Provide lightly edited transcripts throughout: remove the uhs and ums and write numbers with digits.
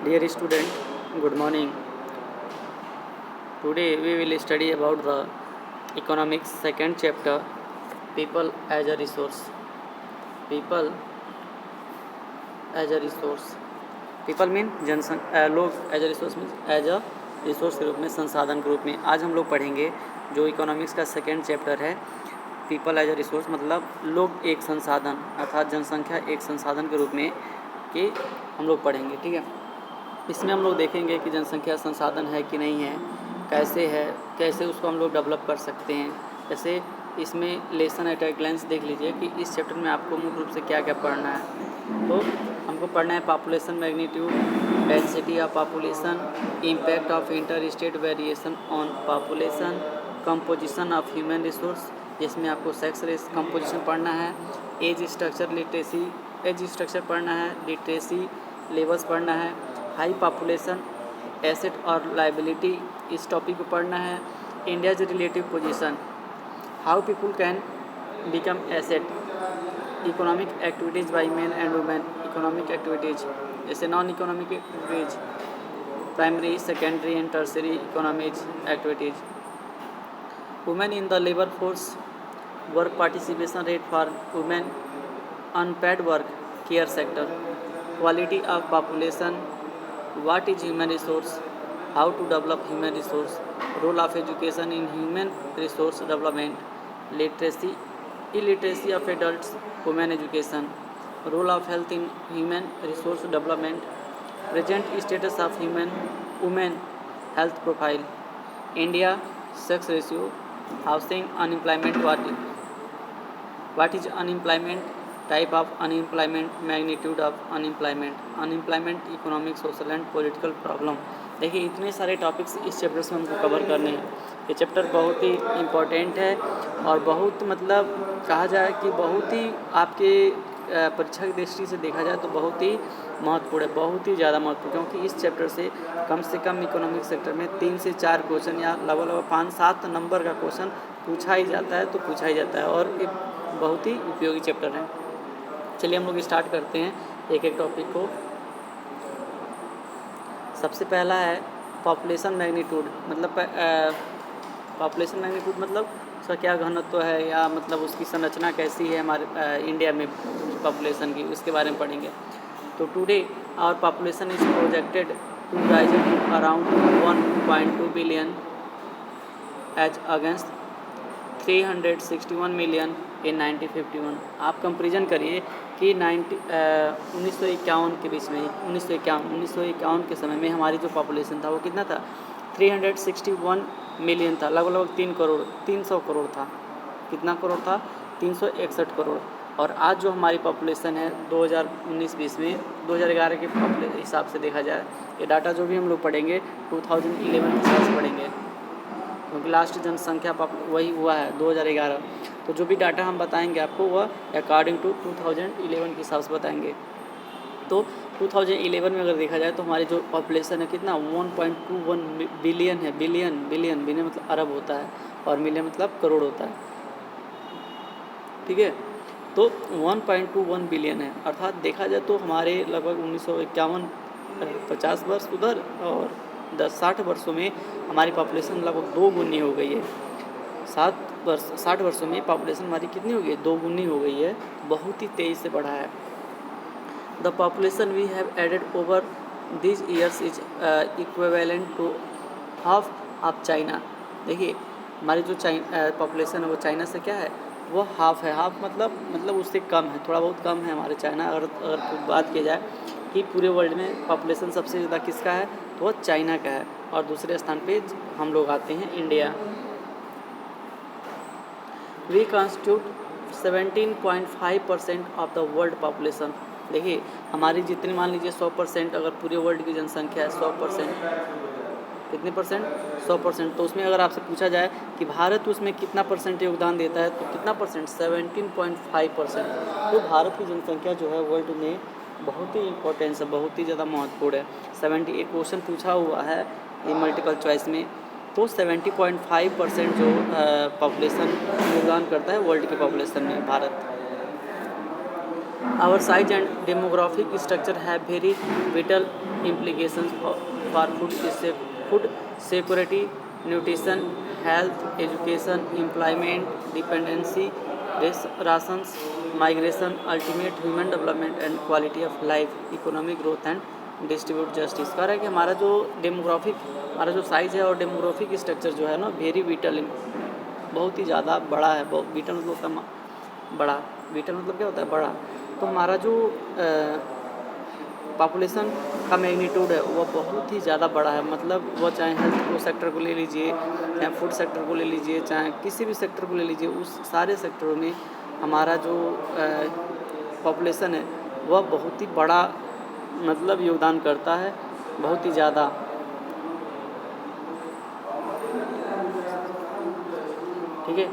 Dear student, good morning. Today we will study about the economics second chapter, people as a resource. People as a resource. People mean लोग as a resource means as a resource के रूप में, संसाधन के रूप में। आज हम लोग पढ़ेंगे जो इकोनॉमिक्स का सेकेंड चैप्टर है, पीपल एज अ रिसोर्स, मतलब लोग एक संसाधन अर्थात जनसंख्या एक संसाधन के रूप में कि हम लोग पढ़ेंगे। ठीक है, इसमें हम लोग देखेंगे कि जनसंख्या संसाधन है कि नहीं है, कैसे है, कैसे उसको हम लोग डेवलप कर सकते हैं। जैसे इसमें लेसन एट ए ग्लैंस देख लीजिए कि इस चैप्टर में आपको मुख्य रूप से क्या क्या पढ़ना है। तो हमको पढ़ना है population magnitude, density of population, impact of inter state variation on population, composition of human resource, जिसमें आपको सेक्स रेस कंपोजिशन पढ़ना है, age structure literacy, age structure पढ़ना है, लिटरेसी लेवल्स पढ़ना है, हाई पॉपुलेशन एसेट और लाइबिलिटी इस टॉपिक को पढ़ना है, India's relative position, how people can become asset, economic activities by men and women, economic activities जैसे non economic activities, primary secondary and tertiary economic activities, women in the labour force, work participation rate for women, unpaid work, care sector, quality of population, what is human resource, how to develop human resource, role of education in human resource development, literacy, illiteracy of adults, women education, role of health in human resource development, present status of women health profile, India sex ratio, housing, unemployment, what is unemployment, type of unemployment, magnitude of unemployment, unemployment, economic, social and political problem. देखिए इतने सारे topics इस chapter से हमको cover करने हैं। ये chapter बहुत ही इम्पोर्टेंट है और बहुत मतलब कहा जाए कि बहुत ही आपके परीक्षा की दृष्टि से देखा जाए तो बहुत ही महत्वपूर्ण है, बहुत ही ज़्यादा महत्वपूर्ण, क्योंकि इस चैप्टर से कम इकोनॉमिक सेक्टर में 3 से 4 क्वेश्चन या लगभग 5-7 नंबर का क्वेश्चन पूछा ही जाता है, तो पूछा ही जाता है और एक बहुत ही उपयोगी चैप्टर है। चलिए हम लोग स्टार्ट करते हैं एक एक टॉपिक को। सबसे पहला है पॉपुलेशन मैग्नीट्यूड, मतलब पॉपुलेशन मैग्नीट्यूड मतलब उसका क्या घनत्व है या मतलब उसकी संरचना कैसी है हमारे इंडिया में पॉपुलेशन की, उसके बारे में पढ़ेंगे। तो today our population is projected to rise to around 1.2 billion as against 361 million in 1951। आप कंपेरिजन करिए कि 1951 के बीच में 1951 के समय में हमारी जो पॉपुलेशन था वो कितना था, 361 मिलियन था, लगभग 300 करोड़ था। कितना करोड़ था, 361 करोड़। और आज जो हमारी पॉपुलेशन है 2019-20 में 2011 के हिसाब से देखा जाए, ये डाटा जो भी हम लोग पढ़ेंगे 2011 के हिसाब से पढ़ेंगे, क्योंकि लास्ट जनसंख्या वही हुआ है 2011। तो जो भी डाटा हम बताएंगे आपको वह अकॉर्डिंग टू 2011 के हिसाब से बताएंगे। तो 2011 में अगर देखा जाए तो हमारी जो पॉपुलेशन है कितना 1.21 बिलियन है। बिलियन मतलब अरब होता है और मिलियन मतलब करोड़ होता है। ठीक है, तो 1.21 बिलियन है, अर्थात देखा जाए तो हमारे लगभग 1951 50 वर्ष उधर और 60 वर्षों में हमारी पॉपुलेशन लगभग 2 गुनी हो गई है। 60 वर्षों में पॉपुलेशन हमारी कितनी हो गई है, 2 गुनी हो गई है, बहुत ही तेज़ी से बढ़ा है। The population we have added over this years is equivalent to half of China. देखिए हमारी जो पॉपुलेशन है वो चाइना से क्या है, वो हाफ है। हाफ मतलब उससे कम है, थोड़ा बहुत कम है हमारे चाइना। अगर बात की जाए कि पूरे वर्ल्ड में पॉपुलेशन सबसे ज़्यादा किसका है, तो वो चाइना का है और दूसरे स्थान पे हम लोग आते हैं India. We constitute 17.5% of the world population. देखिए हमारी जितनी मान लीजिए 100% अगर पूरे वर्ल्ड की जनसंख्या है 100%, कितने परसेंट, 100%, तो उसमें अगर आपसे पूछा जाए कि भारत उसमें कितना परसेंट योगदान देता है तो कितना परसेंट, 17.5%। तो भारत की जनसंख्या जो है वर्ल्ड में बहुत ही इम्पोर्टेंस है, बहुत ही ज़्यादा महत्वपूर्ण है। 70 एक क्वेश्चन पूछा हुआ है ये मल्टीपल चॉइस में, तो 70.5% जो पॉपुलेशन योगदान करता है वर्ल्ड की पॉपुलेशन में Bharat. Our size and demographic structure have very vital implications for food security, nutrition, health, education, employment, dependency, rations, migration, ultimate human development and quality of life, economic growth and distribute justice. कह रहा है कि हमारा जो demographic, हमारा जो size है और डेमोग्राफिक स्ट्रक्चर जो है ना, वेरी विटल, बहुत ही ज़्यादा बड़ा है। विटल मतलब होता है बड़ा, विटल मतलब क्या होता है, बड़ा। तो हमारा जो पॉपुलेशन का मैग्नीट्यूड है वह बहुत ही ज़्यादा बड़ा है। मतलब वह चाहे हेल्थ को सेक्टर को ले लीजिए, चाहे फूड सेक्टर को ले लीजिए, चाहे किसी भी सेक्टर को ले लीजिए, उस सारे सेक्टरों में हमारा जो पॉपुलेशन है वह बहुत ही बड़ा मतलब योगदान करता है, बहुत ही ज़्यादा। ठीक है,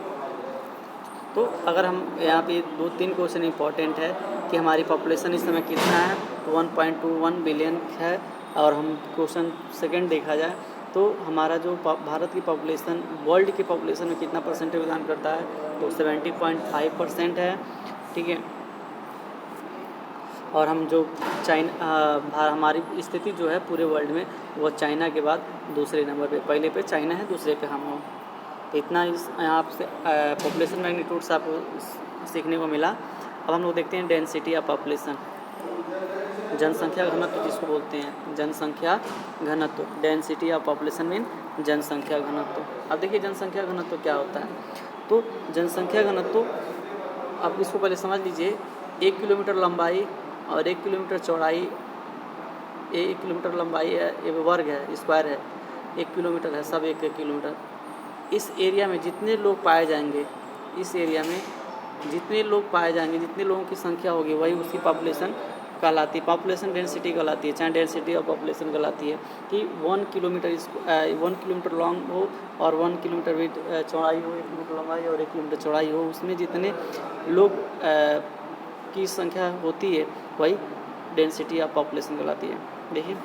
तो अगर हम यहाँ पे 2-3 क्वेश्चन इंपॉर्टेंट है कि हमारी पॉपुलेशन इस समय कितना है, तो 1.21 बिलियन है। और हम क्वेश्चन सेकंड देखा जाए तो हमारा जो भारत की पॉपुलेशन वर्ल्ड की पॉपुलेशन में कितना परसेंट योगदान करता है, तो 70.5% है। ठीक है, और हम जो हमारी स्थिति जो है पूरे वर्ल्ड में वो चाइना के बाद दूसरे नंबर पे, पहले पे चाइना है, दूसरे पे हम हो। तो इतना इस यहाँ से पॉपुलेशन मैग्नीट्यूड से आपको सीखने को मिला। अब हम लोग देखते हैं डेंसिटी ऑफ पॉपुलेशन, जनसंख्या घनत्व जिसको बोलते हैं, जनसंख्या घनत्व। डेंसिटी ऑफ पॉपुलेशन मीन जनसंख्या घनत्व। अब देखिए जनसंख्या घनत्व क्या होता है। तो जनसंख्या घनत्व आप इसको पहले समझ लीजिए। 1 किलोमीटर लंबाई और 1 किलोमीटर चौड़ाई, 1 किलोमीटर लंबाई है, ये वर्ग है, स्क्वायर है, 1 किलोमीटर है, सब 1 किलोमीटर। इस एरिया में जितने लोग पाए जाएंगे, इस एरिया में जितने लोग पाए जाएंगे, जितने लोगों की संख्या होगी, वही उसकी पॉपुलेशन कहलाती है, पॉपुलेशन डेंसिटी कहलाती है, चाहे डेंसिटी ऑफ पॉपुलेशन कहलाती है। कि 1 किलोमीटर लॉन्ग हो और 1 किलोमीटर विथ चौड़ाई हो, 1 किलोमीटर लंबाई और 1 किलोमीटर चौड़ाई हो, उसमें जितने लोग की संख्या होती है वही डेंसिटी ऑफ पॉपुलेशन कहलाती है। देखिए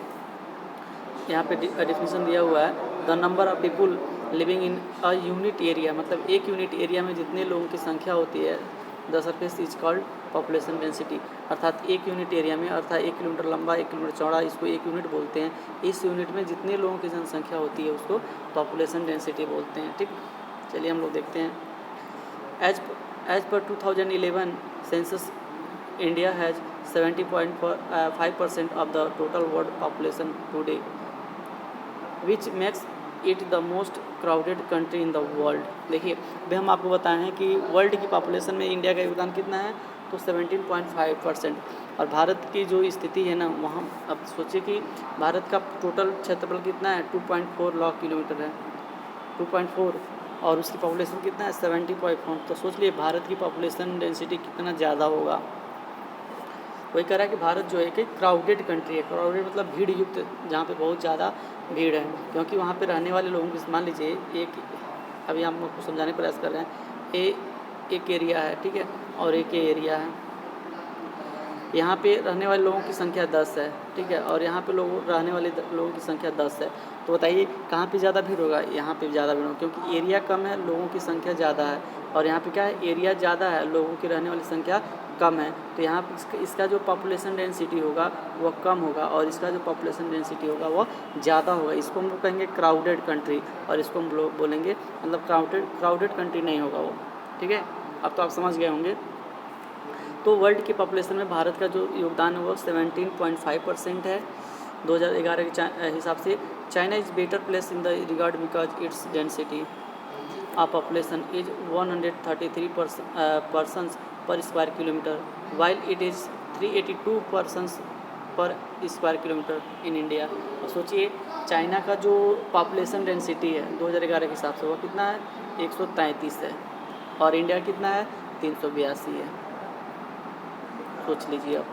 यहाँ पे डिफिनीशन दिया हुआ है, the number of people living in a unit area, मतलब एक यूनिट एरिया में जितने लोगों की संख्या होती है, the surface is called population density. अर्थात एक यूनिट एरिया में, अर्थात 1 किलोमीटर लंबा, 1 किलोमीटर चौड़ा, इसको 1 यूनिट बोलते हैं। इस यूनिट में जितने लोगों की जनसंख्या होती है उसको पॉपुलेशन डेंसिटी बोलते हैं। ठीक, चलिए हम लोग देखते हैं। As per 2011 census, India has 70.5% of the total world population today, which makes it the most crowded country in the world. देखिए अभी हम आपको बताएं हैं कि वर्ल्ड की पॉपुलेशन में इंडिया का योगदान कितना है, तो 17.5%। और भारत की जो स्थिति है ना, वहाँ अब सोचिए कि भारत का टोटल क्षेत्रफल कितना है, 2.4 लाख किलोमीटर है, 2.4, और उसकी पॉपुलेशन कितना है, 70.4। तो सोच लिए भारत की पॉपुलेशन डेंसिटी कितना ज़्यादा होगा। वही कह रहा है कि भारत जो है कि क्राउडेड कंट्री है। क्राउडेड मतलब भीड़ युक्त, जहाँ पे बहुत ज़्यादा भीड़ है, क्योंकि वहाँ पे रहने वाले लोगों की, मान लीजिए एक, अभी हम आपको समझाने का प्रयास कर रहे हैं, एक एरिया है, ठीक है, और एक एरिया है, यहाँ पे रहने वाले लोगों की संख्या 10 है, ठीक है, और यहाँ पे रहने वाले लोगों की संख्या 10 है। तो बताइए कहाँ पे ज़्यादा भीड़ होगा, यहाँ पे ज़्यादा भीड़ होगा, क्योंकि एरिया कम है, लोगों की संख्या ज़्यादा है, और यहाँ पे क्या है, एरिया ज़्यादा है, लोगों की रहने वाली संख्या कम है। तो यहाँ पर इसका जो पॉपुलेशन डेंसिटी होगा वह कम होगा, और इसका जो पॉपुलेशन डेंसिटी होगा वह ज़्यादा होगा। इसको हम लोग कहेंगे क्राउडेड कंट्री, और इसको हम लोग बोलेंगे मतलब क्राउडेड कंट्री नहीं होगा वो। ठीक है, अब तो आप समझ गए होंगे। तो वर्ल्ड की पॉपुलेशन में भारत का जो योगदान है वो 17.5% है 2011 के हिसाब से। China is better place in the regard because its density of population is 133 persons per square kilometre, while it is 382 persons per square kilometre in India. और सोचिए चाइना का जो पॉपुलेशन डेंसिटी है 2011 के हिसाब से वो कितना है, 133 है, और इंडिया कितना है, 382 है। सोच लीजिए आप,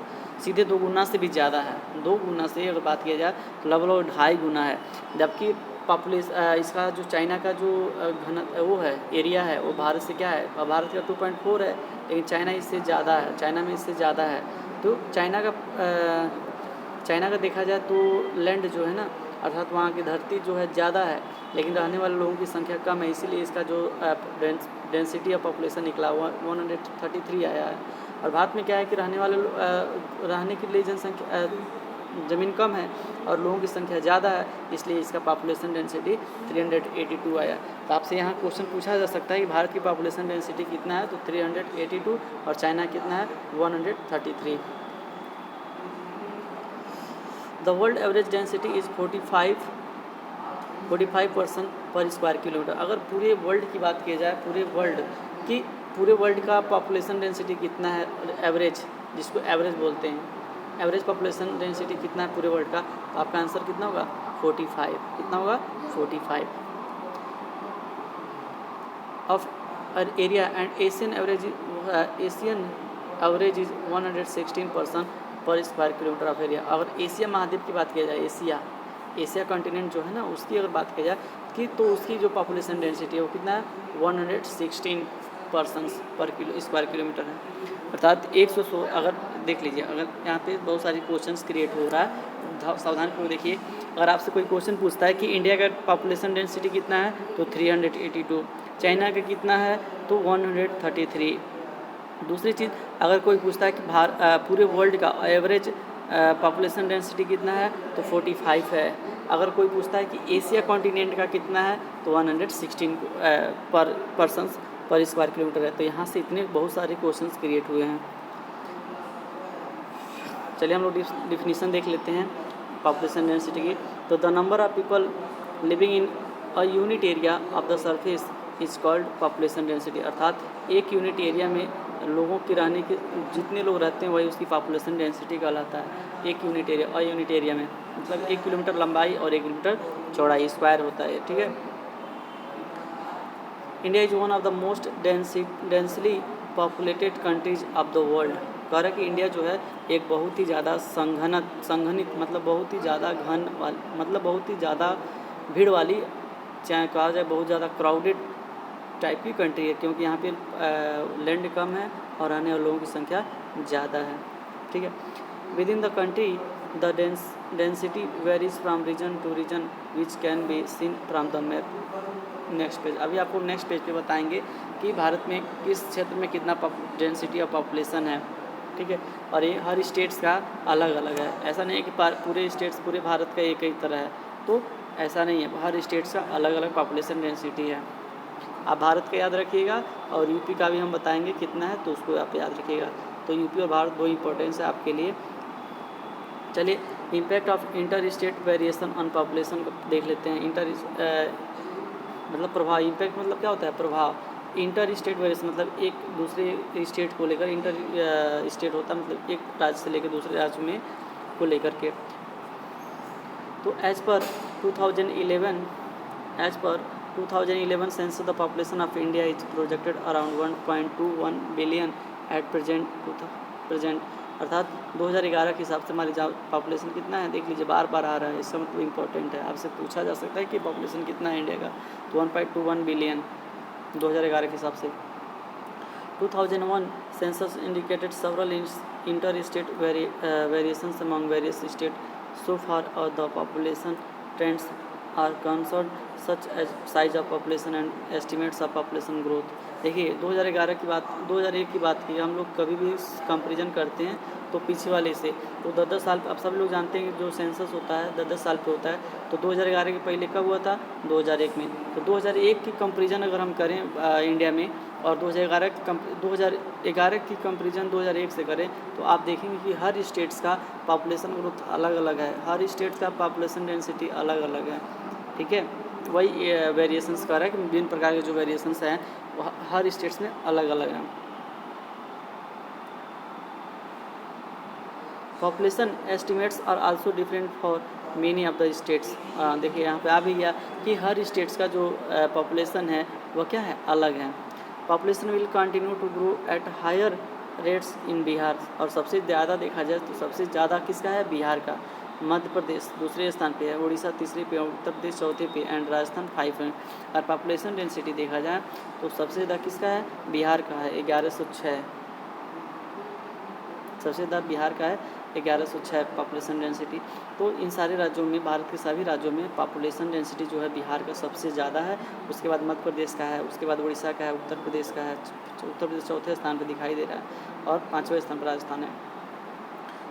सीधे 2 गुना से भी ज़्यादा है, 2 गुना से अगर बात किया जाए तो लगभग 2.5 गुना है। जबकि पॉपुलेशन इसका जो चाइना का जो घन वो है, एरिया है, वो भारत से क्या है, भारत का 2.4 है, लेकिन चाइना इससे ज़्यादा है, चाइना में इससे ज़्यादा है। तो चाइना का देखा जाए तो लैंड जो है ना, अर्थात वहाँ की धरती जो है ज़्यादा है, लेकिन रहने वाले लोगों की संख्या कम है, इसीलिए इसका जो डेंसिटी ऑफ पॉपुलेशन निकला हुआ 133 आया है। और भारत में क्या है कि रहने के लिए जनसंख्या ज़मीन कम है और लोगों की संख्या ज़्यादा है, इसलिए इसका पॉपुलेशन डेंसिटी 382 आया। तो आपसे यहाँ क्वेश्चन पूछा जा सकता है कि भारत की पॉपुलेशन डेंसिटी कितना है, तो 382 और चाइना कितना है 133। The world average density is 45% पर स्क्वायर किलोमीटर। अगर पूरे वर्ल्ड की बात की जाए, पूरे वर्ल्ड का पॉपुलेशन डेंसिटी कितना है एवरेज, जिसको एवरेज बोलते हैं, एवरेज पॉपुलेशन डेंसिटी कितना है पूरे वर्ल्ड का, तो आपका आंसर कितना होगा 45। कितना होगा 45 of area and Asian average is 116% पर स्क्वायर किलोमीटर ऑफ एरिया। अगर एशिया महाद्वीप की बात की जाए, एशिया कॉन्टिनेंट जो है ना, उसकी अगर बात की जाए कि तो उसकी जो पॉपुलेशन डेंसिटी है वो कितना है 116 पर्सन्स पर स्क्वायर किलोमीटर है। अर्थात 116। अगर देख लीजिए, अगर यहाँ पे बहुत सारी क्वेश्चंस क्रिएट हो रहा है, सावधानीपूर्वक देखिए। अगर आपसे कोई क्वेश्चन पूछता है कि इंडिया का पॉपुलेशन डेंसिटी कितना है, तो 382, चाइना का कितना है तो 133। दूसरी चीज़, अगर कोई पूछता है कि पूरे वर्ल्ड का एवरेज पॉपुलेशन डेंसिटी कितना है, तो 45 है। अगर कोई पूछता है कि एशिया कॉन्टिनेंट का कितना है, तो 116 पर पर्सन्स पर स्क्वायर किलोमीटर है। तो यहाँ से इतने बहुत सारे क्वेश्चंस क्रिएट हुए हैं। चलिए हम लोग डिफिनीशन देख लेते हैं पॉपुलेशन डेंसिटी की। तो the number of people living in a unit area of the surface is called population density. अर्थात एक यूनिट एरिया में लोगों की रहने के जितने लोग रहते हैं वही उसकी पॉपुलेशन डेंसिटी कहलाता है। एक यूनिट एरिया में मतलब 1 किलोमीटर लंबाई और 1 किलोमीटर चौड़ाई स्क्वायर होता है, ठीक है। India is one of the most densely populated countries of the world. कह रहा है कि इंडिया जो है एक बहुत ही ज़्यादा संघनित मतलब बहुत ही ज़्यादा मतलब बहुत ही ज़्यादा भीड़ वाली, चाहे कहा जाए बहुत ज़्यादा क्राउडेड टाइप की कंट्री है, क्योंकि यहाँ पे लैंड कम है और रहने वाले लोगों की संख्या ज़्यादा है, ठीक है। Within the country the density varies from region to region which can be seen from the map. Next page, अभी आपको नेक्स्ट पेज पे बताएंगे कि भारत में किस क्षेत्र में कितना डेंसिटी ऑफ पॉपुलेशन है, ठीक है। और ये हर स्टेट्स का अलग अलग है। ऐसा नहीं है कि पूरे स्टेट्स पूरे भारत का एक ही तरह है, तो ऐसा नहीं है, हर स्टेट्स का अलग अलग पॉपुलेशन डेंसिटी है। आप भारत का याद रखिएगा और यूपी का भी हम बताएंगे कितना है, तो उसको आप याद रखिएगा। तो यूपी और भारत दो इंपॉर्टेंस है आपके लिए। चलिए impact of inter state variation on population को देख लेते हैं। मतलब प्रभाव, इम्पैक्ट मतलब क्या होता है प्रभाव। इंटर स्टेट वेरिएशन मतलब एक दूसरे स्टेट को लेकर, इंटर स्टेट होता है मतलब एक राज्य से लेकर दूसरे राज्य में को लेकर के। तो as per 2011 census the population of India is projected around 1.21 billion at present. अर्थात 2011 के हिसाब से हमारी पॉपुलेशन कितना है, देख लीजिए बार बार आ रहा है, इसका मतलब इम्पोर्टेंट है। आपसे पूछा जा सकता है कि पॉपुलेशन कितना है इंडिया का, तो 1.21 बिलियन 2011 के हिसाब से। 2001 census indicated several inter state variations among various state so far the population trends are concerned such as size of population and estimates of population growth। देखिए 2011 की बात 2001 की बात की हम लोग कभी भी कंपैरिजन करते हैं तो पीछे वाले से, तो 10-10 साल आप सब लोग जानते हैं कि जो सेंसस होता है 10-10 साल पे होता है। तो 2011 के पहले कब हुआ था 2001 में। तो 2001 की कंपैरिजन अगर हम करें इंडिया में और 2011 की कंपैरिजन 2001 से करें, तो आप देखेंगे कि हर स्टेट्स का पॉपुलेशन ग्रोथ अलग अलग है, हर स्टेट्स का पॉपुलेशन डेंसिटी अलग अलग है, ठीक है। वही वेरिएशंस कर रहा है कि विभिन्न प्रकार के जो वेरिएशंस हैं वो हर स्टेट्स में अलग अलग हैं। Population estimates are also different for many of the states. देखिए यहाँ पे आ भी गया कि हर स्टेट्स का जो पॉपुलेशन है वह क्या है, अलग है। Population will continue to grow at higher rates in Bihar. और सबसे ज़्यादा देखा जाए तो सबसे ज़्यादा किसका है, बिहार का। मध्य प्रदेश दूसरे स्थान पे है, उड़ीसा तीसरे पे, उत्तर प्रदेश चौथे पे एंड राजस्थान 5 है। और पॉपुलेशन डेंसिटी देखा जाए तो सबसे ज़्यादा किसका है, बिहार का है 1106। सबसे ज़्यादा बिहार का है 1106 पॉपुलेशन डेंसिटी। तो इन सारे राज्यों में, भारत के सभी राज्यों में पॉपुलेशन डेंसिटी जो है बिहार का सबसे ज़्यादा है, उसके बाद मध्य प्रदेश का है, उसके बाद उड़ीसा का है, उत्तर प्रदेश का है, उत्तर प्रदेश चौथे स्थान पर दिखाई दे रहा है और 5वें स्थान पर राजस्थान है।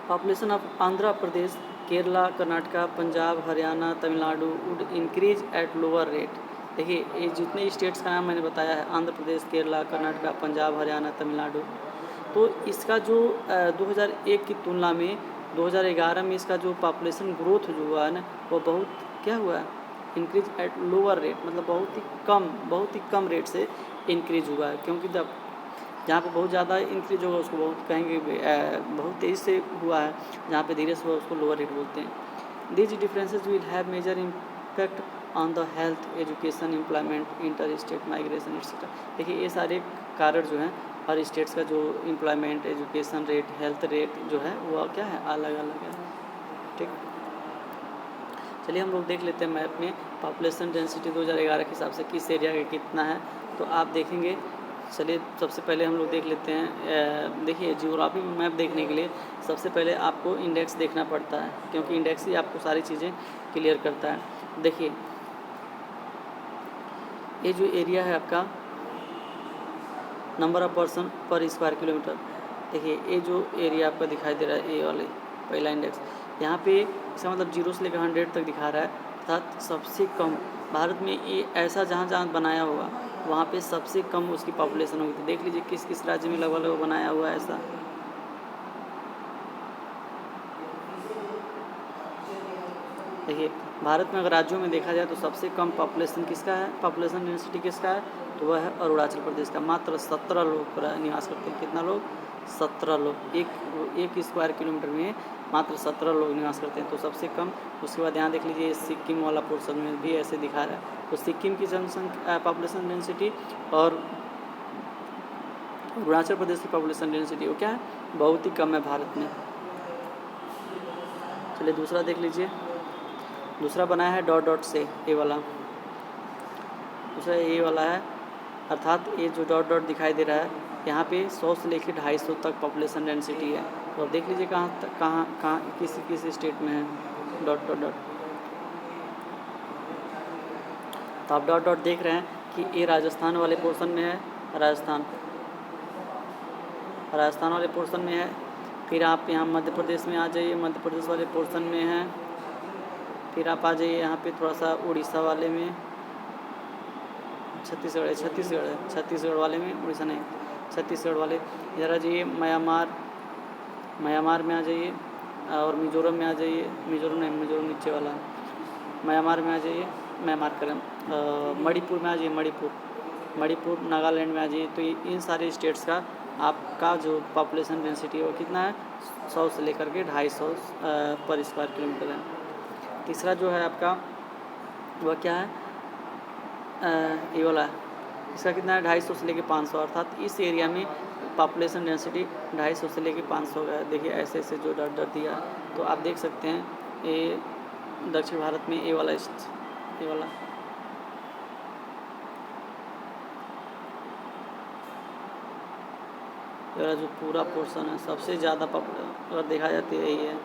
Population of Andhra Pradesh, Kerala, Karnataka, Punjab, Haryana, Tamil Nadu would increase at lower rate. देखिए ये जितने स्टेट्स का नाम मैंने बताया है, आंध्र प्रदेश, केरला, कर्नाटका, पंजाब, हरियाणा, तमिलनाडु, तो इसका जो 2001 की तुलना में 2011 में इसका जो पॉपुलेशन ग्रोथ जो हुआ है ना, वो बहुत क्या हुआ है, इंक्रीज एट लोअर रेट, मतलब बहुत ही कम रेट से इंक्रीज हुआ है। क्योंकि जब जहाँ पे बहुत ज़्यादा इंक्रीज होगा उसको बहुत कहेंगे बहुत तेज़ी से हुआ है, जहाँ पे धीरे से हुआ उसको लोअर रेट बोलते हैं। These differences will have major impact on the health, education, employment, inter state migration etcetera. देखिए ये सारे कारण जो हैं हर स्टेट्स का जो employment, education rate, health rate जो है वो क्या है, अलग अलग है। ठीक, चलिए हम लोग देख लेते हैं मैप में पॉपुलेशन डेंसिटी 2011 के हिसाब से किस एरिया का कितना है। तो आप देखेंगे, चलिए सबसे पहले हम लोग देख लेते हैं। देखिए जियोग्राफी में मैप देखने के लिए सबसे पहले आपको इंडेक्स देखना पड़ता है, क्योंकि इंडेक्स ही आपको सारी चीज़ें क्लियर करता है। देखिए ये जो एरिया है आपका नंबर ऑफ पर्सन पर स्क्वायर किलोमीटर, देखिए ये जो एरिया आपका दिखाई दे रहा है, ये वाले पहला इंडेक्स, यहाँ पे इसका मतलब 0 से लेकर 100 तक दिखा रहा है, अर्थात सबसे कम भारत में ये ऐसा जहाँ जहाँ बनाया होगा वहाँ पे सबसे कम उसकी पॉपुलेशन होगी। तो देख लीजिए किस किस राज्य में लगभग लगभग बनाया हुआ है ऐसा। देखिए भारत में अगर राज्यों में देखा जाए तो सबसे कम पॉपुलेशन किसका है, पॉपुलेशन डेंसिटी किसका है, तो वह है अरुणाचल प्रदेश का। मात्र 17 लोग निवास करते हैं। कितना लोग, 17 लोग। एक स्क्वायर किलोमीटर में मात्र 17 लोग निवास करते हैं, तो सबसे कम। उसके बाद यहाँ देख लीजिए सिक्किम वाला पोर्शन में भी ऐसे दिखा रहा है। तो सिक्किम की जनसंख्या पॉपुलेशन डेंसिटी और अरुणाचल प्रदेश की पॉपुलेशन डेंसिटी वो क्या है, बहुत ही कम है भारत में। चलिए दूसरा देख लीजिए, दूसरा बनाया है डॉट डॉट से, ये वाला दूसरा ये वाला है, अर्थात ये जो डॉट डॉट दिखाई दे रहा है यहाँ पे 100 से लेकर 250 तक पॉपुलेशन डेंसिटी है। तो अब देख लीजिए कहाँ किस स्टेट में है डॉट डॉट डॉट। तो आप डॉट डॉट देख रहे हैं कि ये राजस्थान वाले पोर्शन में है, राजस्थान वाले पोर्शन में है। फिर आप यहाँ मध्य प्रदेश में आ जाइए, मध्य प्रदेश वाले पोर्शन में है। फिर आप आ जाइए यहाँ पे थोड़ा सा उड़ीसा वाले में, छत्तीसगढ़ वाले में, उड़ीसा नहीं, छत्तीसगढ़ वाले। इधर आ जाइए म्यांमार में आ जाइए, और मिजोरम में आ जाइए, मिजोरम नीचे वाला, म्यांमार में आ जाइए, मणिपुर में आ जाइए, मणिपुर नागालैंड में आ जाइए। तो इन सारे स्टेट्स का आपका जो पॉपुलेशन डेंसिटी है वो कितना है, 100 से लेकर के 250 पर स्क्वायर किलोमीटर है। तीसरा जो है आपका वह क्या है, ये वाला है, इसका कितना है 250 से लेकर 500, अर्थात इस एरिया में पॉपुलेशन डेंसिटी 250 से लेकर 500 का है। देखिए ऐसे ऐसे जो डॉट डॉट दिया, तो आप देख सकते हैं ये दक्षिण भारत में ये वाला जो पूरा पोर्शन है सबसे ज़्यादा पॉपुलर अगर देखा जाती है यही है।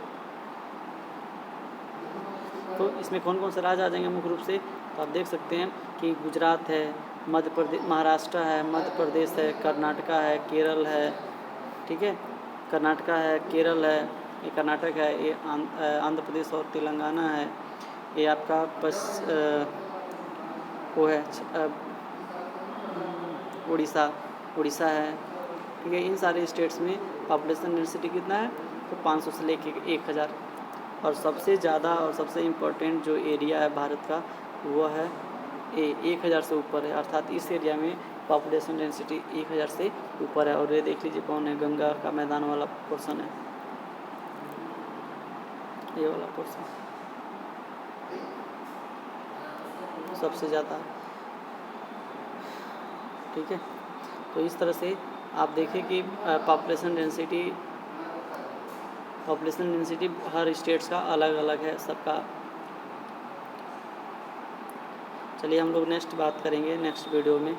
तो इसमें कौन कौन से राज्य आ जाएंगे मुख्य रूप से, तो आप देख सकते हैं कि गुजरात है, मध्य प्रदेश, महाराष्ट्र है, मध्य प्रदेश है, कर्नाटका है, केरल है, ठीक है, कर्नाटका है, केरल है, ये कर्नाटक है, ये आंध्र प्रदेश और तेलंगाना है, ये आपका वो है उड़ीसा है, ठीक है। इन सारे स्टेट्स में पॉपुलेशन डेंसिटी कितना है, तो 500 से लेके 1000। और सबसे ज़्यादा और सबसे इम्पोर्टेंट जो एरिया है भारत का वो है 1000 से ऊपर है, अर्थात इस एरिया में पॉपुलेशन डेंसिटी 1000 से ऊपर है। और ये देख लीजिए कौन है, गंगा का मैदान वाला पोर्शन है, ये वाला पोर्शन सबसे ज़्यादा, ठीक है। तो इस तरह से आप देखें कि पॉपुलेशन डेंसिटी हर स्टेट्स का अलग अलग है सबका। चलिए हम लोग नेक्स्ट बात करेंगे नेक्स्ट वीडियो में।